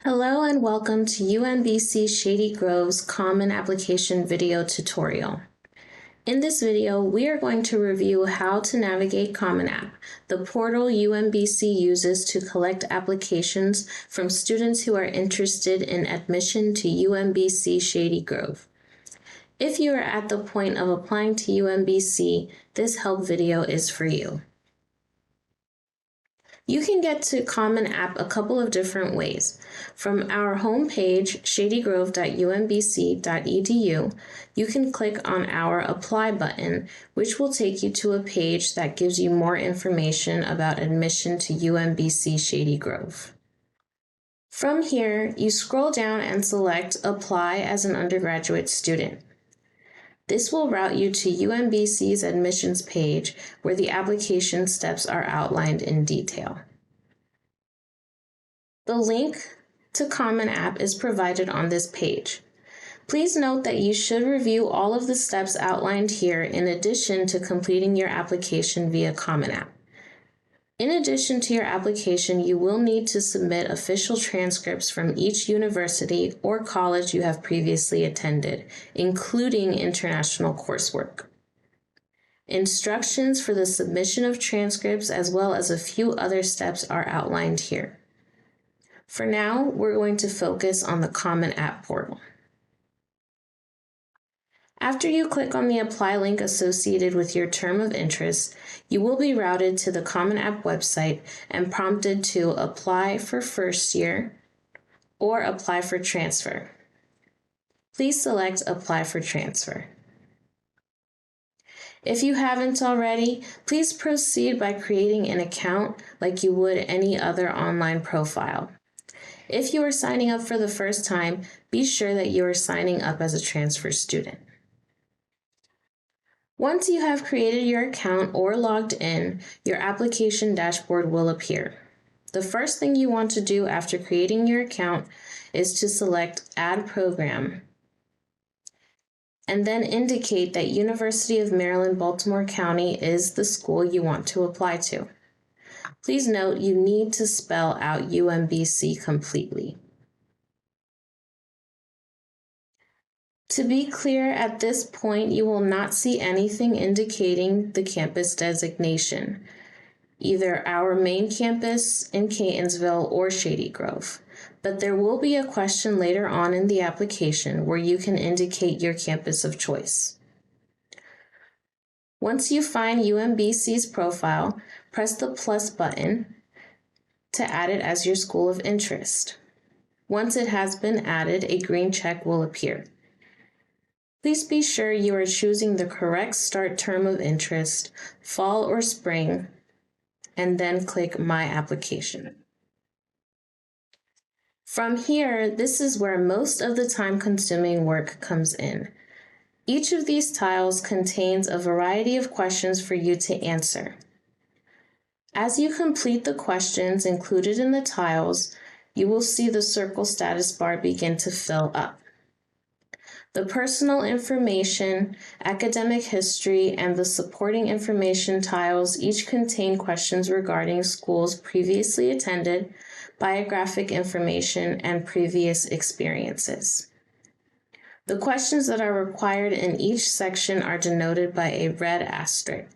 Hello and welcome to UMBC Shady Grove's Common Application video tutorial. In this video, we are going to review how to navigate Common App, the portal UMBC uses to collect applications from students who are interested in admission to UMBC Shady Grove. If you are at the point of applying to UMBC, this help video is for you. You can get to Common App a couple of different ways. From our homepage, shadygrove.umbc.edu, you can click on our Apply button, which will take you to a page that gives you more information about admission to UMBC Shady Grove. From here, you scroll down and select Apply as an undergraduate student. This will route you to UMBC's admissions page where the application steps are outlined in detail. The link to Common App is provided on this page. Please note that you should review all of the steps outlined here in addition to completing your application via Common App. In addition to your application, you will need to submit official transcripts from each university or college you have previously attended, including international coursework. Instructions for the submission of transcripts as well as a few other steps are outlined here. For now, we're going to focus on the Common App portal. After you click on the Apply link associated with your term of interest, you will be routed to the Common App website and prompted to apply for first year or apply for transfer. Please select Apply for Transfer. If you haven't already, please proceed by creating an account like you would any other online profile. If you are signing up for the first time, be sure that you are signing up as a transfer student. Once you have created your account or logged in, your application dashboard will appear. The first thing you want to do after creating your account is to select Add Program, and then indicate that University of Maryland, Baltimore County is the school you want to apply to. Please note you need to spell out UMBC completely. To be clear, at this point, you will not see anything indicating the campus designation, either our main campus in Catonsville or Shady Grove. But there will be a question later on in the application where you can indicate your campus of choice. Once you find UMBC's profile, press the plus button to add it as your school of interest. Once it has been added, a green check will appear. Please be sure you are choosing the correct start term of interest, fall or spring, and then click My Application. From here, this is where most of the time-consuming work comes in. Each of these tiles contains a variety of questions for you to answer. As you complete the questions included in the tiles, you will see the circle status bar begin to fill up. The personal information, academic history, and the supporting information tiles each contain questions regarding schools previously attended, biographic information, and previous experiences. The questions that are required in each section are denoted by a red asterisk.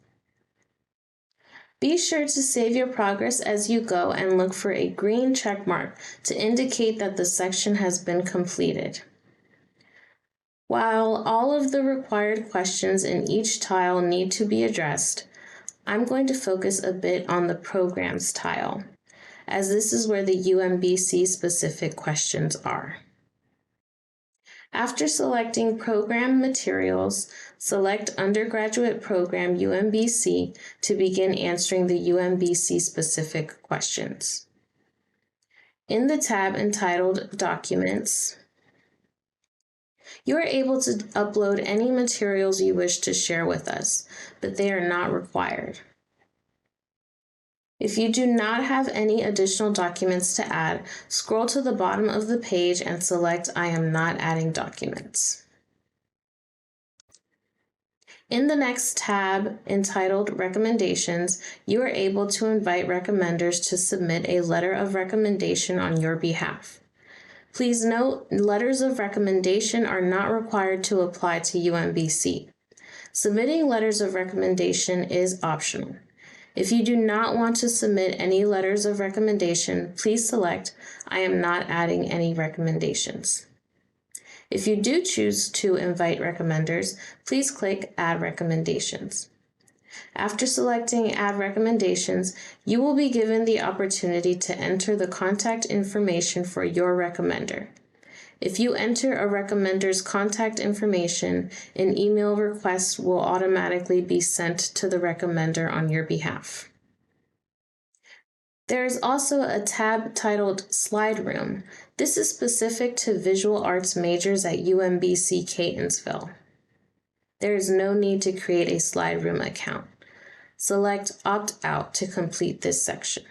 Be sure to save your progress as you go and look for a green check mark to indicate that the section has been completed. While all of the required questions in each tile need to be addressed, I'm going to focus a bit on the Programs tile, as this is where the UMBC specific questions are. After selecting Program Materials, select Undergraduate Program UMBC to begin answering the UMBC specific questions. In the tab entitled Documents, you are able to upload any materials you wish to share with us, but they are not required. If you do not have any additional documents to add, scroll to the bottom of the page and select I am not adding documents. In the next tab entitled Recommendations, you are able to invite recommenders to submit a letter of recommendation on your behalf. Please note, letters of recommendation are not required to apply to UMBC. Submitting letters of recommendation is optional. If you do not want to submit any letters of recommendation, please select I am not adding any recommendations. If you do choose to invite recommenders, please click Add Recommendations. After selecting Add Recommendations, you will be given the opportunity to enter the contact information for your recommender. If you enter a recommender's contact information, an email request will automatically be sent to the recommender on your behalf. There is also a tab titled Slide Room. This is specific to visual arts majors at UMBC Catonsville. There is no need to create a Slide Room account. Select Opt Out to complete this section.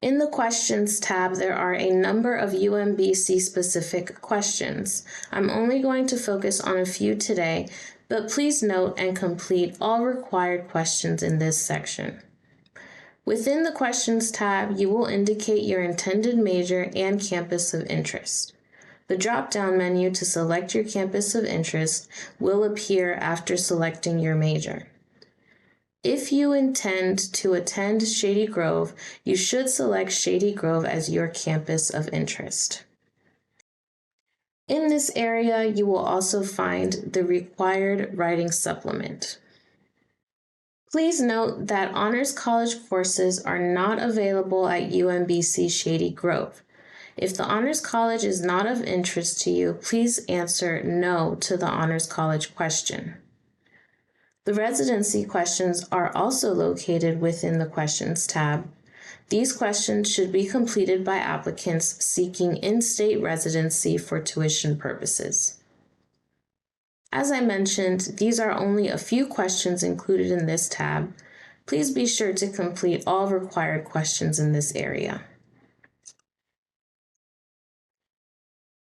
In the Questions tab, there are a number of UMBC-specific questions. I'm only going to focus on a few today, but please note and complete all required questions in this section. Within the Questions tab, you will indicate your intended major and campus of interest. The drop-down menu to select your campus of interest will appear after selecting your major. If you intend to attend Shady Grove, you should select Shady Grove as your campus of interest. In this area, you will also find the required writing supplement. Please note that Honors College courses are not available at UMBC Shady Grove. If the Honors College is not of interest to you, please answer no to the Honors College question. The residency questions are also located within the Questions tab. These questions should be completed by applicants seeking in-state residency for tuition purposes. As I mentioned, these are only a few questions included in this tab. Please be sure to complete all required questions in this area.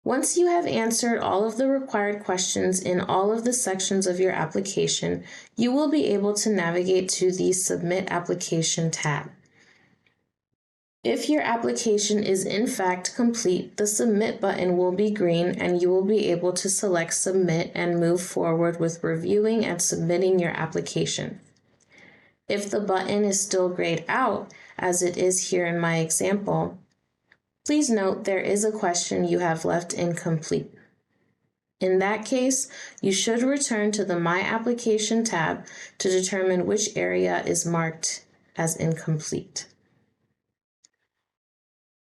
Once you have answered all of the required questions in all of the sections of your application, you will be able to navigate to the Submit Application tab. If your application is in fact complete, the Submit button will be green and you will be able to select Submit and move forward with reviewing and submitting your application. If the button is still grayed out, as it is here in my example, please note there is a question you have left incomplete. In that case, you should return to the My Application tab to determine which area is marked as incomplete.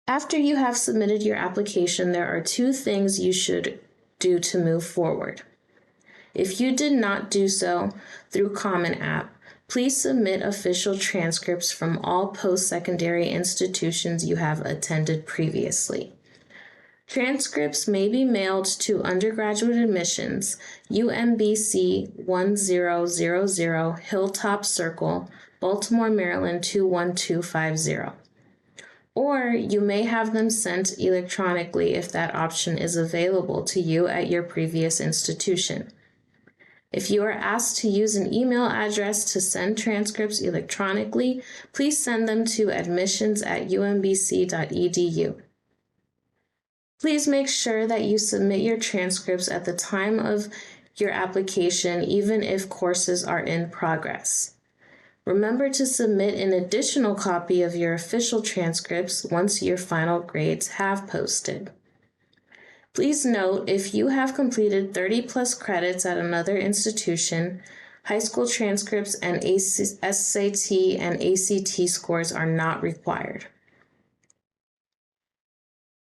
After you have submitted your application, there are two things you should do to move forward. If you did not do so through Common App, please submit official transcripts from all post-secondary institutions you have attended previously. Transcripts may be mailed to Undergraduate Admissions, UMBC 1000 Hilltop Circle, Baltimore, Maryland 21250. Or you may have them sent electronically if that option is available to you at your previous institution. If you are asked to use an email address to send transcripts electronically, please send them to admissions@umbc.edu. Please make sure that you submit your transcripts at the time of your application, even if courses are in progress. Remember to submit an additional copy of your official transcripts once your final grades have posted. Please note, if you have completed 30+ credits at another institution, high school transcripts and SAT and ACT scores are not required.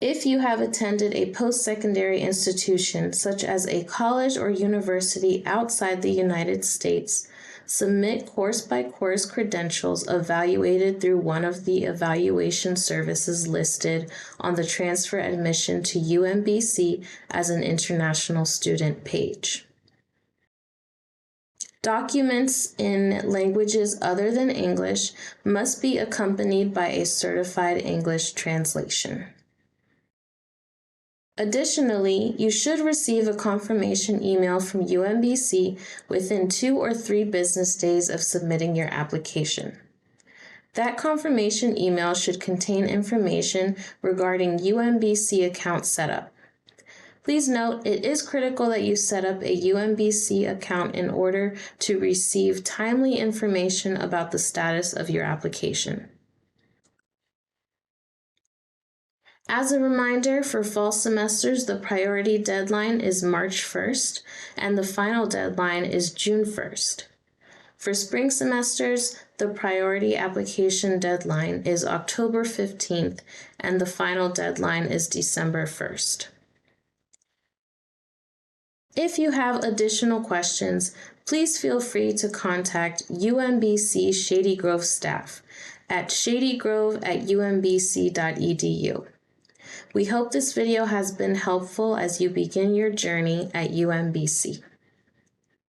If you have attended a post-secondary institution, such as a college or university outside the United States, submit course-by-course credentials evaluated through one of the evaluation services listed on the Transfer Admission to UMBC as an International Student page. Documents in languages other than English must be accompanied by a certified English translation. Additionally, you should receive a confirmation email from UMBC within 2 or 3 business days of submitting your application. That confirmation email should contain information regarding UMBC account setup. Please note, it is critical that you set up a UMBC account in order to receive timely information about the status of your application. As a reminder, for fall semesters, the priority deadline is March 1st, and the final deadline is June 1st. For spring semesters, the priority application deadline is October 15th, and the final deadline is December 1st. If you have additional questions, please feel free to contact UMBC Shady Grove staff at shadygrove@umbc.edu. We hope this video has been helpful as you begin your journey at UMBC.